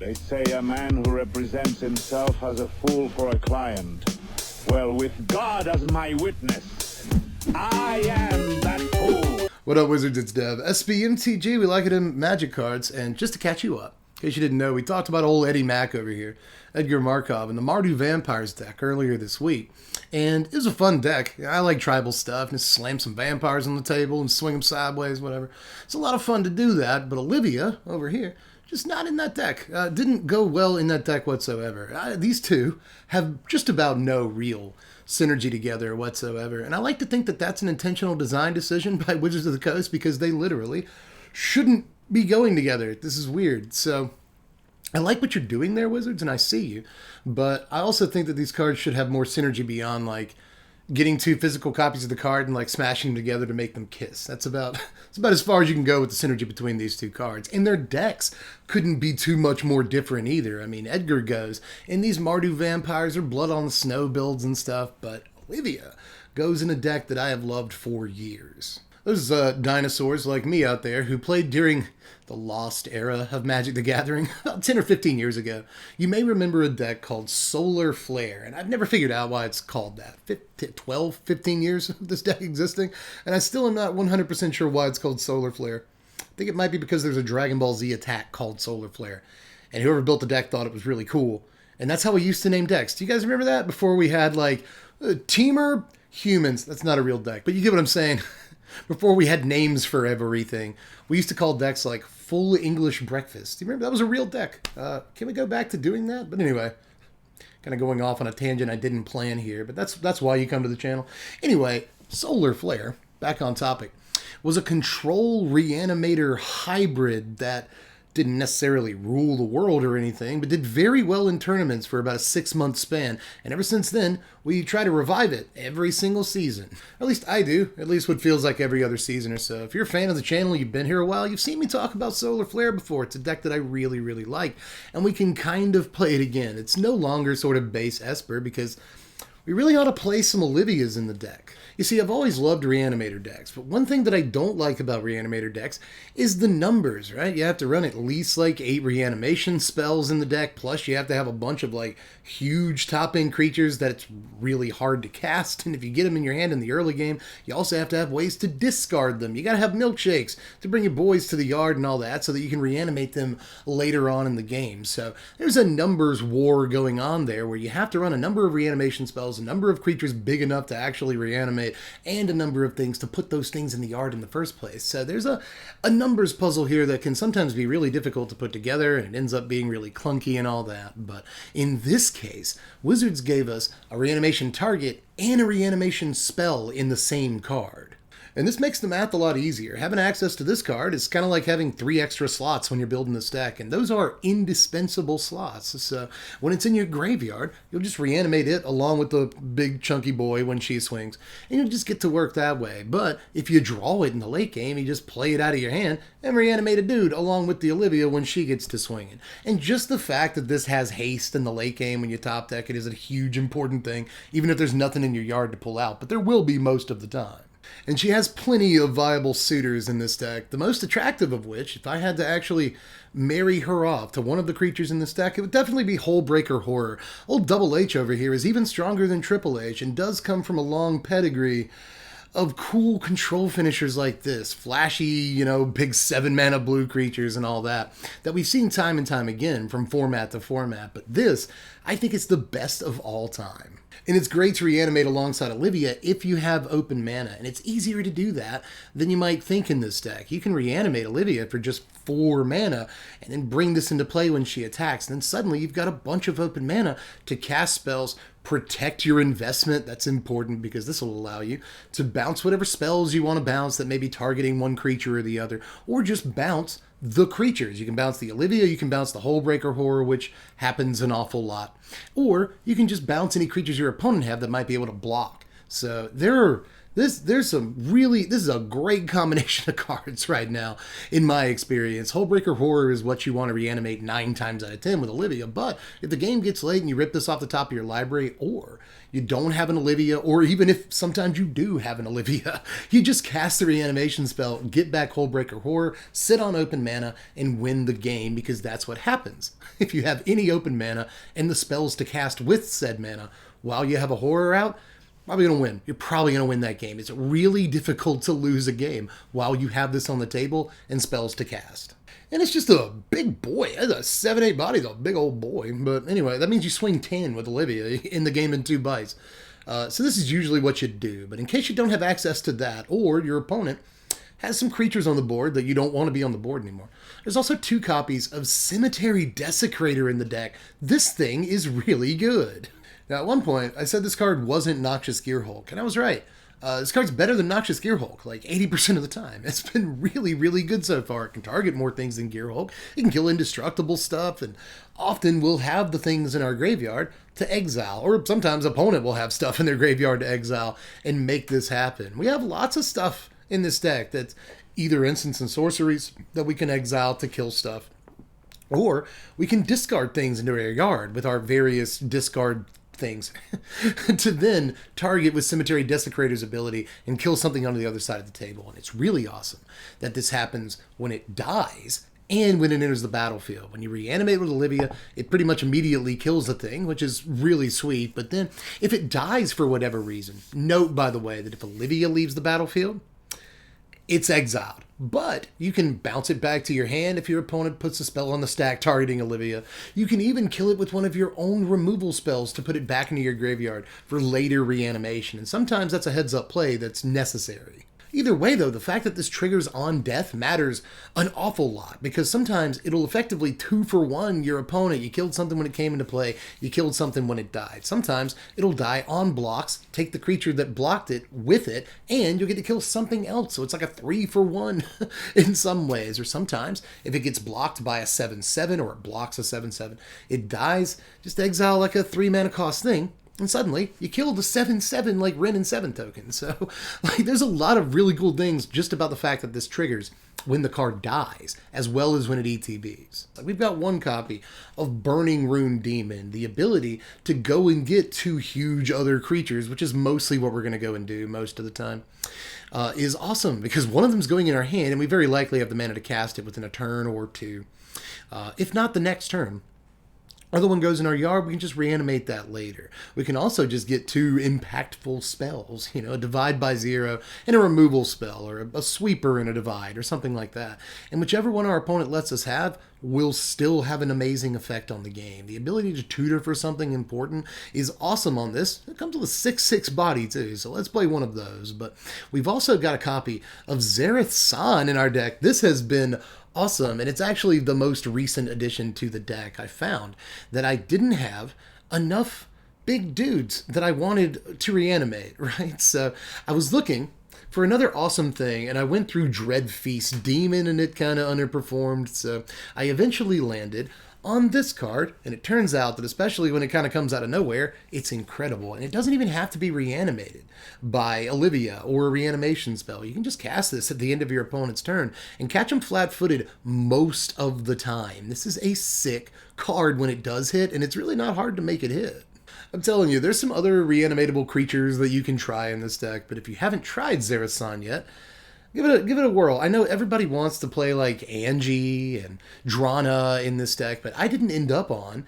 They say a man who represents himself has a fool for a client. Well, with God as my witness, I am that fool. What up, Wizards? It's Dev. Mtg, we like it in Magic cards, and just to catch you up, in case you didn't know, we talked about old Eddie Mac over here, Edgar Markov, and the Mardu Vampires deck earlier this week. And it was a fun deck. I like tribal stuff, and just slam some vampires on the table and swing them sideways, whatever. It's a lot of fun to do that, but Olivia, over here, just not in that deck. Didn't go well in that deck whatsoever. These two have just about no real synergy together whatsoever. And I like to think that that's an intentional design decision by Wizards of the Coast because they literally shouldn't be going together. This is weird. So I like what you're doing there, Wizards, and I see you. But I also think that these cards should have more synergy beyond like getting two physical copies of the card and like smashing them together to make them kiss. That's about as far as you can go with the synergy between these two cards. And their decks couldn't be too much more different either. I mean, Edgar goes, and these Mardu Vampires are Blood on the Snow builds and stuff, but Olivia goes in a deck that I have loved for years. Those dinosaurs like me out there who played during the lost era of Magic the Gathering about 10 or 15 years ago, you may remember a deck called Solar Flare, and I've never figured out why it's called that. 15 years of this deck existing, and I still am not 100% sure why it's called Solar Flare. I think it might be because there's a Dragon Ball Z attack called Solar Flare, and whoever built the deck thought it was really cool, and that's how we used to name decks. Do you guys remember that? Before we had, like, Teamer Humans. That's not a real deck, but you get what I'm saying. Before we had names for everything, we used to call decks like Full English Breakfast. Do you remember? That was a real deck. Can we go back to doing that? But anyway, kind of going off on a tangent I didn't plan here, but that's why you come to the channel. Anyway, Solar Flare, back on topic, was a control reanimator hybrid that didn't necessarily rule the world or anything, but did very well in tournaments for about a 6-month span. And ever since then, we try to revive it every single season. At least I do. At least what feels like every other season or so. If you're a fan of the channel, you've been here a while, you've seen me talk about Solar Flare before. It's a deck that I really, really like. And we can kind of play it again. It's no longer sort of base Esper because we really ought to play some Olivias in the deck. You see, I've always loved Reanimator decks, but one thing that I don't like about Reanimator decks is the numbers, right? You have to run at least like 8 reanimation spells in the deck, plus you have to have a bunch of like huge top-end creatures that it's really hard to cast, and if you get them in your hand in the early game, you also have to have ways to discard them. You gotta have milkshakes to bring your boys to the yard and all that so that you can reanimate them later on in the game. So there's a numbers war going on there where you have to run a number of reanimation spells, a number of creatures big enough to actually reanimate, and a number of things to put those things in the yard in the first place. So there's a numbers puzzle here that can sometimes be really difficult to put together, and it ends up being really clunky and all that. But in this case, Wizards gave us a reanimation target and a reanimation spell in the same card. And this makes the math a lot easier. Having access to this card is kind of like having 3 extra slots when you're building this deck, and those are indispensable slots. So when it's in your graveyard, you'll just reanimate it along with the big chunky boy when she swings, and you'll just get to work that way. But if you draw it in the late game, you just play it out of your hand and reanimate a dude along with the Olivia when she gets to swinging. And just the fact that this has haste in the late game when you top deck it is a huge important thing, even if there's nothing in your yard to pull out, but there will be most of the time. And she has plenty of viable suitors in this deck, the most attractive of which, if I had to actually marry her off to one of the creatures in this deck, it would definitely be Hullbreaker Horror. Old Double H over here is even stronger than Triple H and does come from a long pedigree of cool control finishers like this. Flashy, big 7-mana blue creatures and all that we've seen time and time again from format to format. But this, I think it's the best of all time. And it's great to reanimate alongside Olivia if you have open mana, and it's easier to do that than you might think in this deck. You can reanimate Olivia for just 4 mana, and then bring this into play when she attacks, and then suddenly you've got a bunch of open mana to cast spells, protect your investment. That's important because this will allow you to bounce whatever spells you want to bounce that may be targeting one creature or the other, or just bounce the creatures. You can bounce the Olivia, you can bounce the Hullbreaker Horror, which happens an awful lot, or you can just bounce any creatures your opponent have that might be able to block. So there are This is a great combination of cards right now, in my experience. Hullbreaker Horror is what you want to reanimate 9 times out of 10 with Olivia, but if the game gets late and you rip this off the top of your library, or you don't have an Olivia, or even if sometimes you do have an Olivia, you just cast the reanimation spell, get back Hullbreaker Horror, sit on open mana, and win the game, because that's what happens. If you have any open mana and the spells to cast with said mana while you have a horror out, probably going to win. You're probably going to win that game. It's really difficult to lose a game while you have this on the table and spells to cast. And it's just a big boy. It's a 7-8 body, a big old boy. But anyway, that means you swing 10 with Olivia in the game in 2 bites. So this is usually what you do. But in case you don't have access to that, or your opponent has some creatures on the board that you don't want to be on the board anymore, there's also 2 copies of Cemetery Desecrator in the deck. This thing is really good. Now, at one point, I said this card wasn't Noxious Gearhulk, and I was right. This card's better than Noxious Gearhulk, like 80% of the time. It's been really, really good so far. It can target more things than Gearhulk. It can kill indestructible stuff, and often we'll have the things in our graveyard to exile, or sometimes opponent will have stuff in their graveyard to exile and make this happen. We have lots of stuff in this deck that's either instants and sorceries that we can exile to kill stuff, or we can discard things into our yard with our various discard things to then target with Cemetery Desecrator's ability and kill something on the other side of the table. And it's really awesome that this happens when it dies and when it enters the battlefield. When you reanimate with Olivia, it pretty much immediately kills the thing, which is really sweet. But then if it dies for whatever reason, note, by the way, that if Olivia leaves the battlefield, it's exiled. But you can bounce it back to your hand if your opponent puts a spell on the stack targeting Olivia. You can even kill it with one of your own removal spells to put it back into your graveyard for later reanimation. And sometimes that's a heads-up play that's necessary. Either way, though, the fact that this triggers on death matters an awful lot, because sometimes it'll effectively 2-for-1 your opponent. You killed something when it came into play, you killed something when it died. Sometimes it'll die on blocks, take the creature that blocked it with it, and you'll get to kill something else. So it's like a 3-for-1 in some ways. Or sometimes, if it gets blocked by a 7/7 or it blocks a 7/7, it dies, just exile like a 3-mana cost thing, and suddenly, you kill the 7/7 like Ren and 7 token. So, there's a lot of really cool things just about the fact that this triggers when the card dies, as well as when it ETBs. We've got 1 copy of Burning Rune Demon, the ability to go and get 2 huge other creatures, which is mostly what we're going to go and do most of the time, is awesome, because one of them's going in our hand, and we very likely have the mana to cast it within a turn or 2, if not the next turn. Other one goes in our yard, we can just reanimate that later. We can also just get 2 impactful spells, a Divide by 0 and a removal spell, or a sweeper and a divide, or something like that. And whichever one our opponent lets us have will still have an amazing effect on the game. The ability to tutor for something important is awesome on this. It comes with a 6/6 body too, so let's play one of those. But we've also got a copy of Zareth San in our deck. This has been awesome, and it's actually the most recent addition to the deck. I found that I didn't have enough big dudes that I wanted to reanimate, right? So I was looking for another awesome thing, and I went through Dreadfeast Demon, and it kind of underperformed, so I eventually landed on this card, and it turns out that especially when it kind of comes out of nowhere, it's incredible. And it doesn't even have to be reanimated by Olivia or a reanimation spell. You can just cast this at the end of your opponent's turn and catch them flat-footed most of the time. This is a sick card when it does hit, and it's really not hard to make it hit. I'm telling you, there's some other reanimatable creatures that you can try in this deck, but if you haven't tried Zareth San yet, give it a whirl. I know everybody wants to play like Angie and Drana in this deck, but I didn't end up on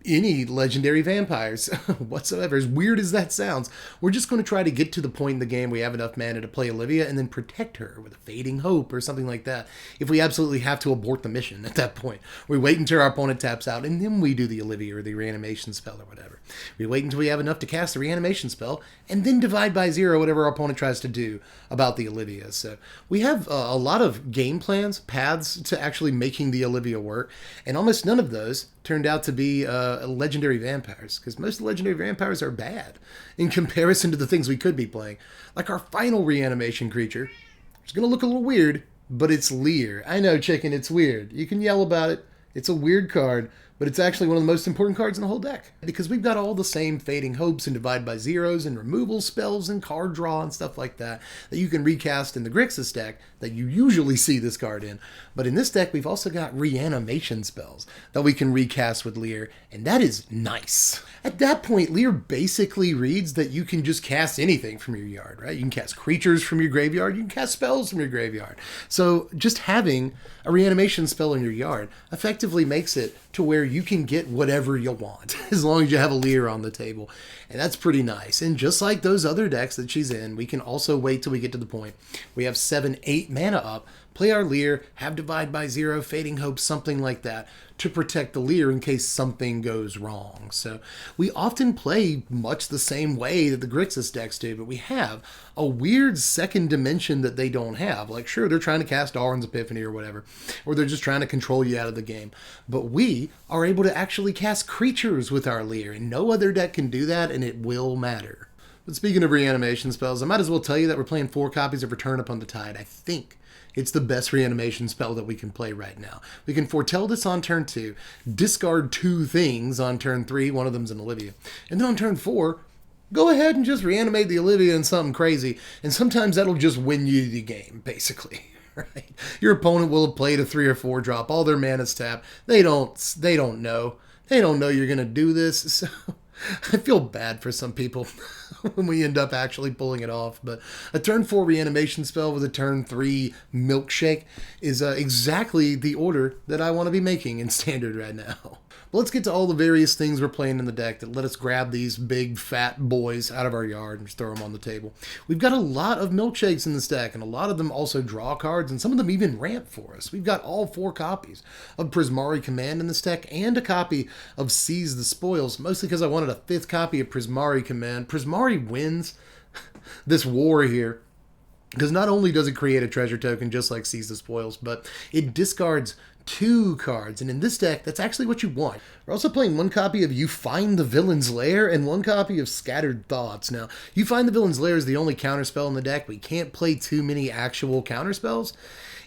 any legendary vampires whatsoever. As weird as that sounds, we're just going to try to get to the point in the game we have enough mana to play Olivia and then protect her with a Fading Hope or something like that. If we absolutely have to abort the mission at that point, we wait until our opponent taps out and then we do the Olivia or the reanimation spell or whatever. We wait until we have enough to cast the reanimation spell and then divide by 0 whatever our opponent tries to do about the Olivia. So we have a lot of game plans, paths to actually making the Olivia work, and almost none of those turned out to be legendary vampires, because most legendary vampires are bad in comparison to the things we could be playing. Like our final reanimation creature. It's going to look a little weird, but it's Lear. I know, chicken, it's weird. You can yell about it. It's a weird card, but it's actually one of the most important cards in the whole deck because we've got all the same Fading Hopes and Divide by Zeros and removal spells and card draw and stuff like that that you can recast in the Grixis deck that you usually see this card in. But in this deck, we've also got reanimation spells that we can recast with Lear, and that is nice. At that point, Lear basically reads that you can just cast anything from your yard, right? You can cast creatures from your graveyard, you can cast spells from your graveyard. So just having a reanimation spell in your yard effectively makes it to where you can get whatever you want as long as you have a Lear on the table. And that's pretty nice. And just like those other decks that she's in, we can also wait till we get to the point we have 7-8 mana up, play our Lear, have Divide by Zero, Fading Hope, something like that, to protect the Lear in case something goes wrong. So we often play much the same way that the Grixis decks do, but we have a weird second dimension that they don't have. Like, sure, they're trying to cast Darwin's Epiphany or whatever, or they're just trying to control you out of the game. But we are able to actually cast creatures with our Lear, and no other deck can do that, and it will matter. But speaking of reanimation spells, I might as well tell you that we're playing 4 copies of Return Upon the Tide. I think it's the best reanimation spell that we can play right now. We can foretell this on turn 2, discard 2 things on turn 3, one of them's an Olivia, and then on turn 4, go ahead and just reanimate the Olivia in something crazy, and sometimes that'll just win you the game, basically. Right? Your opponent will have played a 3 or 4 drop, all their mana's tapped. They don't know. They don't know you're gonna do this, so I feel bad for some people when we end up actually pulling it off. But a turn 4 reanimation spell with a turn 3 milkshake is exactly the order that I want to be making in Standard right now. But let's get to all the various things we're playing in the deck that let us grab these big fat boys out of our yard and just throw them on the table. We've got a lot of milkshakes in this deck, and a lot of them also draw cards, and some of them even ramp for us. We've got all 4 copies of Prismari Command in this deck, and a copy of Seize the Spoils, mostly because I wanted a 5th copy of Prismari Command. Prismari wins this war here, because not only does it create a treasure token just like Seize the Spoils, but it discards 2 cards, and in this deck, that's actually what you want. We're also playing 1 copy of You Find the Villain's Lair and 1 copy of Scattered Thoughts. Now, You Find the Villain's Lair is the only counterspell in the deck. We can't play too many actual counterspells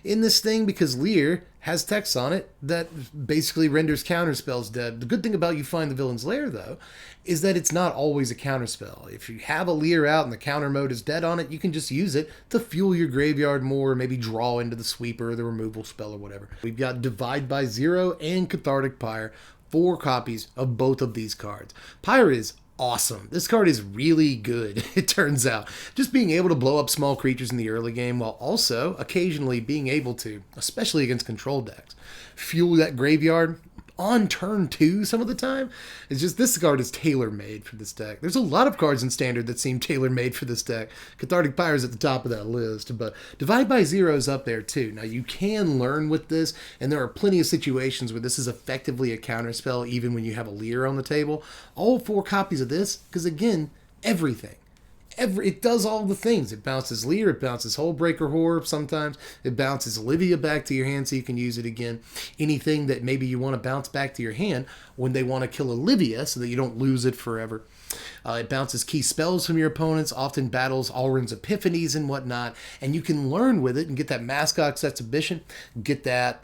in this thing because Lear has text on it that basically renders counterspells dead. The good thing about You Find the Villain's Lair, though, is that it's not always a counterspell. If you have a Lear out and the counter mode is dead on it, you can just use it to fuel your graveyard more, or maybe draw into the sweeper or the removal spell or whatever. We've got Divide by Zero and Cathartic Pyre, 4 copies of both of these cards. Pyre is awesome. This card is really good, it turns out. Just being able to blow up small creatures in the early game while also occasionally being able to, especially against control decks, fuel that graveyard on turn 2 some of the time. It's just, this card is tailor-made for this deck. There's a lot of cards in Standard that seem tailor-made for this deck. Cathartic Pyre is at the top of that list, but Divide by Zero is up there too. Now, you can learn with this, and there are plenty of situations where this is effectively a counterspell even when you have a Lear on the table. All 4 copies of this, because again, everything. It does all the things. It bounces Lear, it bounces Hullbreaker Horror sometimes, it bounces Olivia back to your hand so you can use it again. Anything that maybe you want to bounce back to your hand when they want to kill Olivia so that you don't lose it forever. It bounces key spells from your opponents, often battles Alrund's Epiphanies and whatnot, and you can learn with it and get that Mascot's Exhibition, get that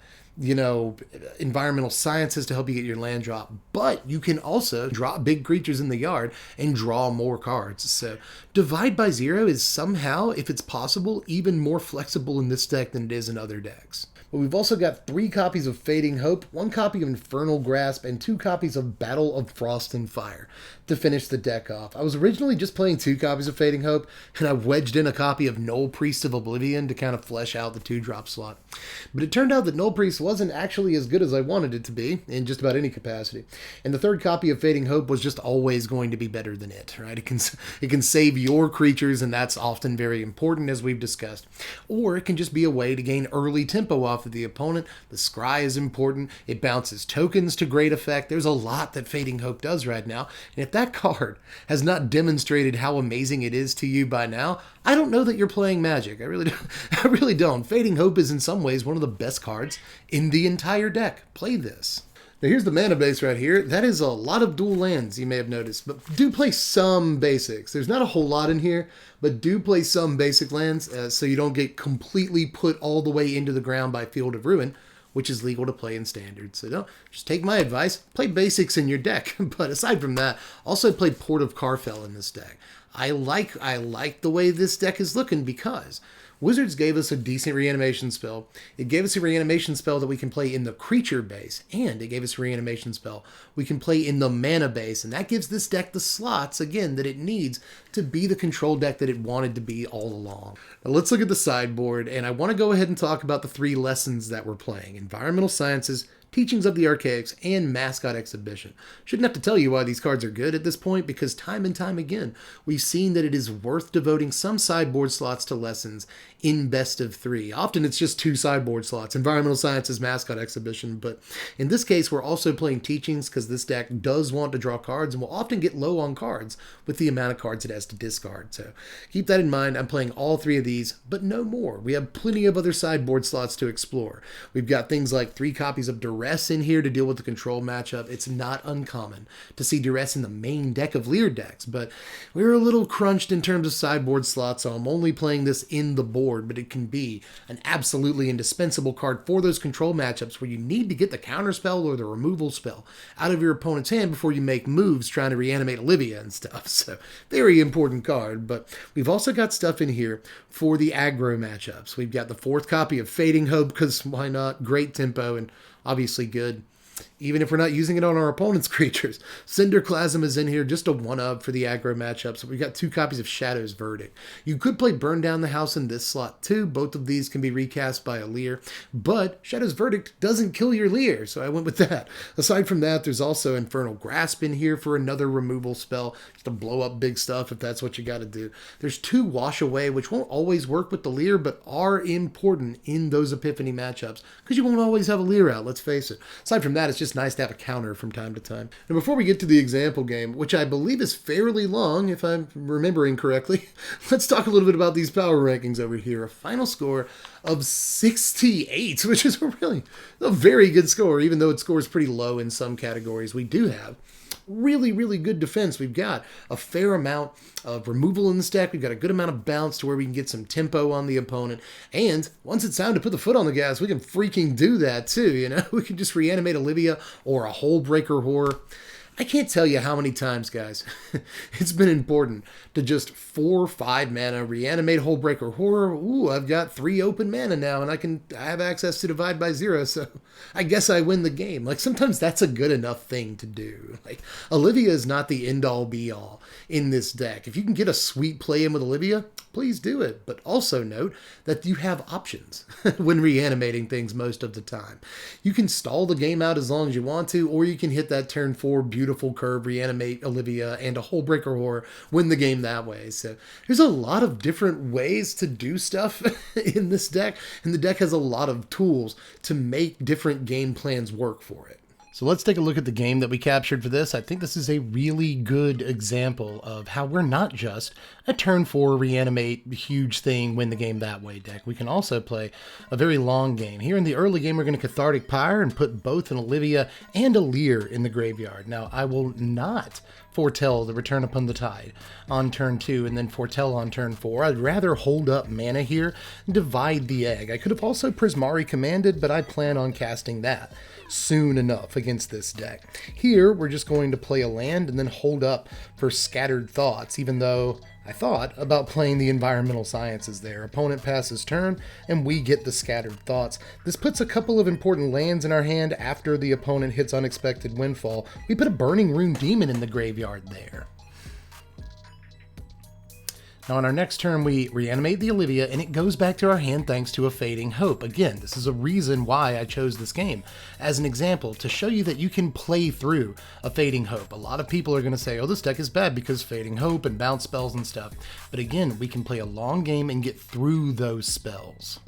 environmental sciences to help you get your land drop. But you can also drop big creatures in the yard and draw more cards. So Divide by Zero is somehow, if it's possible, even more flexible in this deck than it is in other decks. But we've also got 3 copies of Fading Hope, 1 copy of Infernal Grasp, and 2 copies of Battle of Frost and Fire to finish the deck off. I was originally just playing 2 copies of Fading Hope, and I wedged in a copy of Null Priest of Oblivion to kind of flesh out the 2-drop slot. But it turned out that Null Priest wasn't actually as good as I wanted it to be, in just about any capacity. And the 3rd copy of Fading Hope was just always going to be better than it, right? It can save your creatures, and that's often very important, as we've discussed. Or it can just be a way to gain early tempo off of the opponent. The Scry is important. It bounces tokens to great effect. There's a lot that Fading Hope does right now, and if that card has not demonstrated how amazing it is to you by now, I don't know that you're playing Magic. I really don't. Fading Hope is in some ways one of the best cards in the entire deck. Play this. Now here's the mana base right here. That is a lot of dual lands, you may have noticed, but do play some basics. There's not a whole lot in here, but do play some basic lands so you don't get completely put all the way into the ground by Field of Ruin which is legal to play in Standard. So don't just take my advice, play basics in your deck. But aside from that, also play Port of Carfell in this deck. I like the way this deck is looking because Wizards gave us a decent reanimation spell. It gave us a reanimation spell that we can play in the creature base, and it gave us a reanimation spell we can play in the mana base, and that gives this deck the slots, again, that it needs to be the control deck that it wanted to be all along. Now let's look at the sideboard, and I want to go ahead and talk about the 3 lessons that we're playing: Environmental Sciences, Teachings of the Archaics, and Mascot Exhibition. Shouldn't have to tell you why these cards are good at this point, because time and time again, we've seen that it is worth devoting some sideboard slots to lessons in best of 3. Often it's just 2 sideboard slots, Environmental Sciences, Mascot Exhibition, but in this case, we're also playing Teachings because this deck does want to draw cards and will often get low on cards with the amount of cards it has to discard. So keep that in mind. I'm playing all 3 of these, but no more. We have plenty of other sideboard slots to explore. We've got things like 3 copies of Duress in here to deal with the control matchup. It's not uncommon to see Duress in the main deck of Lear decks, but we're a little crunched in terms of sideboard slots, so I'm only playing this in the board, but it can be an absolutely indispensable card for those control matchups where you need to get the counterspell or the removal spell out of your opponent's hand before you make moves trying to reanimate Olivia and stuff. So very important card, but we've also got stuff in here for the aggro matchups. We've got the 4th copy of Fading Hope, because why not? Great tempo and obviously good, even if we're not using it on our opponent's creatures. Cinderclasm is in here, just a 1-up for the aggro matchup. So we've got 2 copies of Shadow's Verdict. You could play Burn Down the House in this slot too. Both of these can be recast by a Lear, but Shadow's Verdict doesn't kill your Lear, so I went with that. Aside from that, there's also Infernal Grasp in here for another removal spell, just to blow up big stuff if that's what you got to do. There's 2 Wash Away, which won't always work with the Lear, but are important in those Epiphany matchups, because you won't always have a Lear out, let's face it. Aside from that, it's just nice to have a counter from time to time. And before we get to the example game, which I believe is fairly long, if I'm remembering correctly, let's talk a little bit about these power rankings over here. A final score of 68, which is a very good score, even though it scores pretty low in some categories. We do have really good defense. We've got a fair amount of removal in this deck. We've got a good amount of bounce to where we can get some tempo on the opponent. And once it's time to put the foot on the gas, we can freaking do that too, you know? We can just reanimate Olivia or a Hullbreaker Horror. I can't tell you how many times, guys, it's been important to just 4 or 5 mana reanimate Hullbreaker Horror. Ooh, I've got 3 open mana now, and I have access to Divide by 0, so I guess I win the game. Like, sometimes that's a good enough thing to do. Like, Olivia is not the end-all, be-all in this deck. If you can get a sweet play in with Olivia, please do it. But also note that you have options when reanimating things most of the time. You can stall the game out as long as you want to, or you can hit that turn 4 beautiful curve, reanimate Olivia and a Hullbreaker Horror, win the game that way. So there's a lot of different ways to do stuff in this deck, and the deck has a lot of tools to make different game plans work for it. So let's take a look at the game that we captured for this. I think this is a really good example of how we're not just a turn 4 reanimate huge thing, win the game that way deck. We can also play a very long game. Here in the early game, we're going to Cathartic Pyre and put both an Olivia and a Lear in the graveyard. Now, I will not foretell the Return Upon the Tide on turn 2 and then foretell on turn 4. I'd rather hold up mana here and divide the egg. I could have also Prismari Commanded, but I plan on casting that soon enough against this deck. Here, we're just going to play a land and then hold up for Scattered Thoughts, even though I thought about playing the Environmental Sciences there. Opponent passes turn, and we get the Scattered Thoughts. This puts a couple of important lands in our hand after the opponent hits Unexpected Windfall. We put a Burning Rune Demon in the graveyard there. Now on our next turn, we reanimate the Olivia, and it goes back to our hand thanks to a Fading Hope. Again, this is a reason why I chose this game as an example, to show you that you can play through a Fading Hope. A lot of people are going to say, oh, this deck is bad because Fading Hope and bounce spells and stuff. But again, we can play a long game and get through those spells.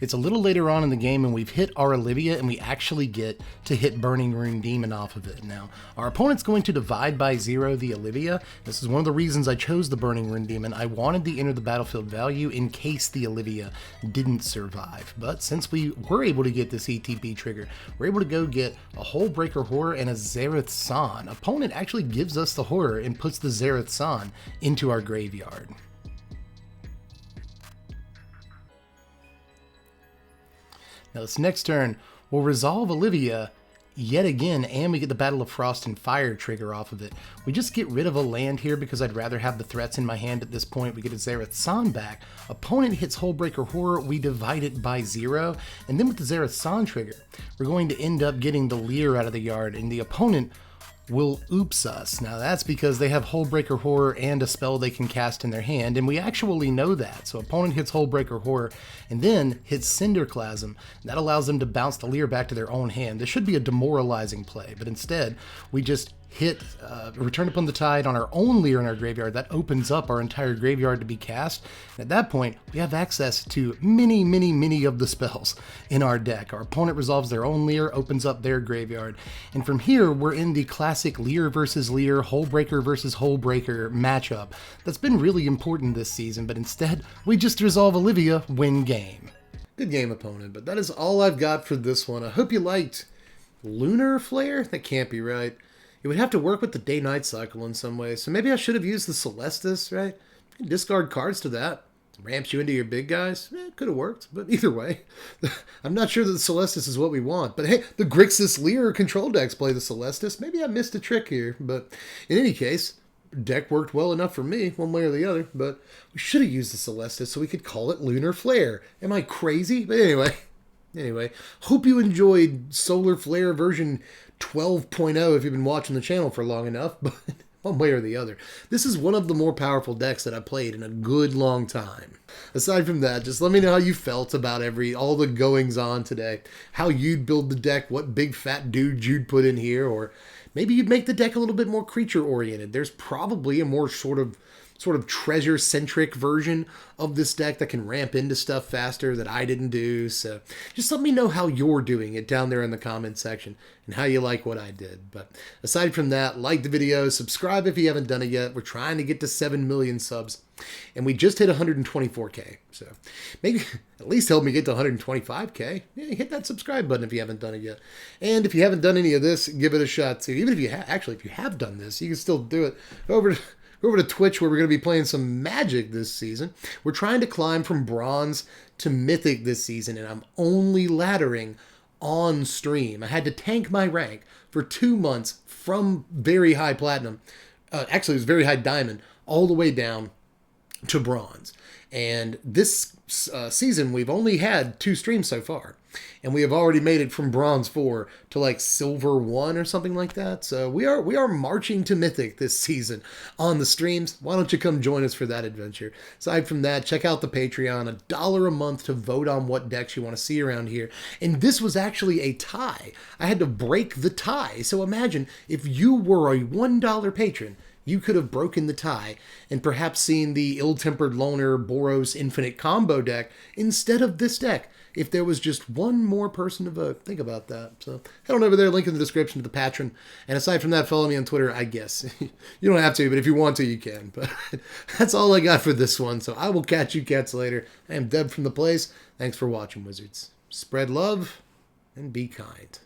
It's a little later on in the game and we've hit our Olivia and we actually get to hit Burning Rune Demon off of it. Now, our opponent's going to Divide by 0 the Olivia. This is one of the reasons I chose the Burning Rune Demon. I wanted the enter the battlefield value in case the Olivia didn't survive. But since we were able to get this ETB trigger, we're able to go get a Hullbreaker Horror and a Zareth San. Opponent actually gives us the Horror and puts the Zareth San into our graveyard. Now this next turn, we'll resolve Olivia yet again, and we get the Battle of Frost and Fire trigger off of it. We just get rid of a land here because I'd rather have the threats in my hand at this point. We get a Zareth San back. Opponent hits Hullbreaker Horror, we divide it by 0, and then with the Zareth San trigger, we're going to end up getting the Leer out of the yard, and the opponent will oops us. Now that's because they have Hullbreaker Horror and a spell they can cast in their hand, and we actually know that. So opponent hits Hullbreaker Horror and then hits Cinderclasm. That allows them to bounce the Leer back to their own hand. This should be a demoralizing play, but instead we just hit Return Upon the Tide on our own Leer in our graveyard. That opens up our entire graveyard to be cast. And at that point, we have access to many of the spells in our deck. Our opponent resolves their own Leer, opens up their graveyard. And from here, we're in the classic Leer versus Leer, Hullbreaker versus Hullbreaker matchup that's been really important this season, but instead, we just resolve Olivia, win game. Good game, opponent, but that is all I've got for this one. I hope you liked Lunar Flare? That can't be right. It would have to work with the day-night cycle in some way, so maybe I should have used the Celestis, right? You can discard cards to that. Ramps you into your big guys. It could have worked, but either way, I'm not sure that the Celestis is what we want. But hey, the Grixis Leer control decks play the Celestis. Maybe I missed a trick here, but in any case, deck worked well enough for me, one way or the other, but we should have used the Celestis so we could call it Lunar Flare. Am I crazy? But anyway, hope you enjoyed Solar Flare version 12.0 if you've been watching the channel for long enough, but one way or the other, this is one of the more powerful decks that I played in a good long time. Aside from that, just let me know how you felt about all the goings on today, how you'd build the deck, what big fat dude you'd put in here, or maybe you'd make the deck a little bit more creature oriented. There's probably a more sort of treasure-centric version of this deck that can ramp into stuff faster that I didn't do. So just let me know how you're doing it down there in the comments section and how you like what I did. But aside from that, like the video, subscribe if you haven't done it yet. We're trying to get to 7 million subs, and we just hit 124K. So maybe at least help me get to 125K. Yeah, hit that subscribe button if you haven't done it yet. And if you haven't done any of this, give it a shot too. Even if you if you have done this, you can still do it. Go over to Twitch, where we're going to be playing some Magic this season. We're trying to climb from Bronze to Mythic this season, and I'm only laddering on stream. I had to tank my rank for 2 months from very high Platinum. Actually, it was very high Diamond, all the way down to Bronze. And this season, we've only had 2 streams so far. And we have already made it from Bronze 4 to like Silver 1 or something like that. So we are marching to Mythic this season on the streams. Why don't you come join us for that adventure? Aside from that, check out the Patreon, $1 a month to vote on what decks you want to see around here. And this was actually a tie. I had to break the tie. So imagine if you were a $1 patron, you could have broken the tie and perhaps seen the Ill-Tempered Loner Boros Infinite Combo deck instead of this deck, if there was just one more person to vote. Think about that. So head on over there, link in the description to the Patreon. And aside from that, follow me on Twitter, I guess. You don't have to, but if you want to, you can. But that's all I got for this one. So I will catch you cats later. I am Deb from The Place. Thanks for watching, Wizards. Spread love and be kind.